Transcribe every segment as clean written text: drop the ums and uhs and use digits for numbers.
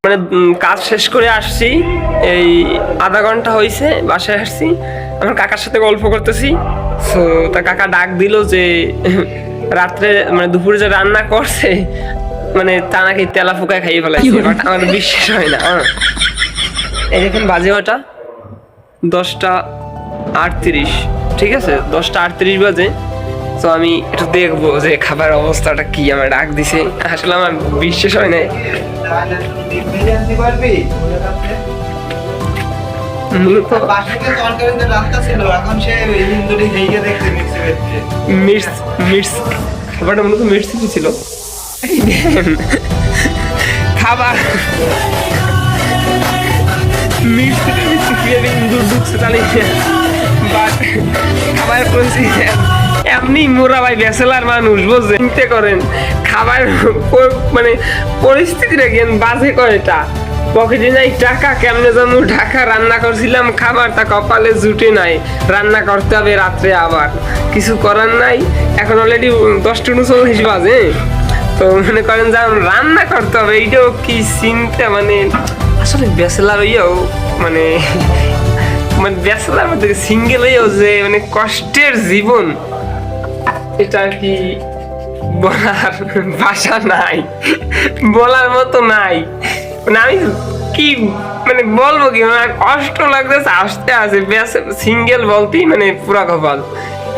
মানে কাজ শেষ করে আসছি, এই আধা ঘন্টা হয়েছে বাসায় আসছি। আমার কাকার সাথে গল্প করতেছি, তো তা কাকা ডাক দিল যে রাত্রে মানে দুপুরে যে রান্না করছে মানে তা নাকি তেলা ফুকায় খাইয়ে ফেলাইছে। বাট আমার বিশ্বাস হয় না। এই দেখেন বাজে ওটা 10:38, ঠিক আছে 10:38 বাজে। তো আমি একটু দেখবো যে খাবার অবস্থাটা কি। আমার ডাক দিছে, আসলে আমার বিশ্বাস হয় নাই। খাবারটা মূলত মির্চি ছিল। খাবার খাবার করেছি এমনি মোরা ভাই ব্যাচেলার মানুষ বুঝছেন, চিন্তা করেন খাবার মানে পরিস্থিতিটা কেন বাজে কয়টা পকেটে নাই টাকা, কেমনে যেন ঢাকা রান্না করছিলাম খাবার তা কপালে জুটে নাই, রান্না করতে হবে রাত্রে, আবার কিছু করার নাই। এখন অলরেডি 10:39 বাজে, তো মনে করেন যে রান্না করতে হবে, এইটাও কি চিন্তা। মানে আসলে ব্যাচেলার হইয়াও মানে মানে ব্যাচেলার মধ্যে সিঙ্গেল হইয়াও যে মানে কষ্টের জীবন, এটা কি বলার ভাষা নাই, বলার মতো নাই। মানে আমি কি মানে বলবো কি, মানে কষ্ট লাগতেছে আসতে আসে। সিঙ্গেল বলতেই মানে পুরা কপাল।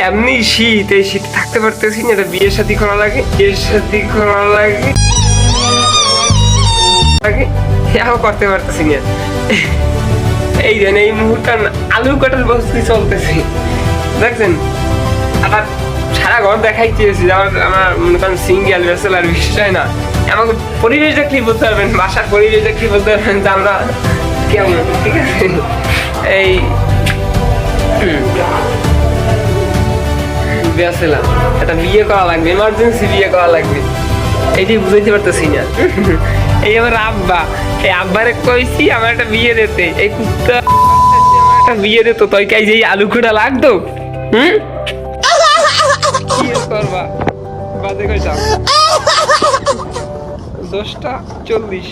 এমনি শীত, এই শীতে থাকতে পারতেছি না। এটা বিয়ের সাথে করা লাগে, বিয়ের সাথে করা লাগে এও করতে পারতেছি না। এই দেন এই মুহূর্তে আলু কাটার বস্তি চলতেছে দেখছেন। আবার সারা ঘর দেখাই চেয়েছি আমার মনে করেন সিঙ্গেল ব্যাচেলার, বিশ্বাস হয় না। আমাকে পরিবেশ দেখলেই বলতে পারবেন, বাসার পরিবেশ দেখলেই বলতে পারবেন যে আমরা কেমন, ঠিক আছে। এই ব্যাচেলার, একটা বিয়ে করা লাগবে, এমার্জেন্সি বিয়ে করা লাগবে, এইটাই বুঝাইতে পারতেছি না। এই আমার আব্বা, এই আব্বারে কইছি আমার একটা বিয়ে দিতে, এই কুত্তা একটা বিয়ে দিত, তুই কাই যে আলু খোড়া লাগতো। কি করবা, বাজে কয়টা 10:40।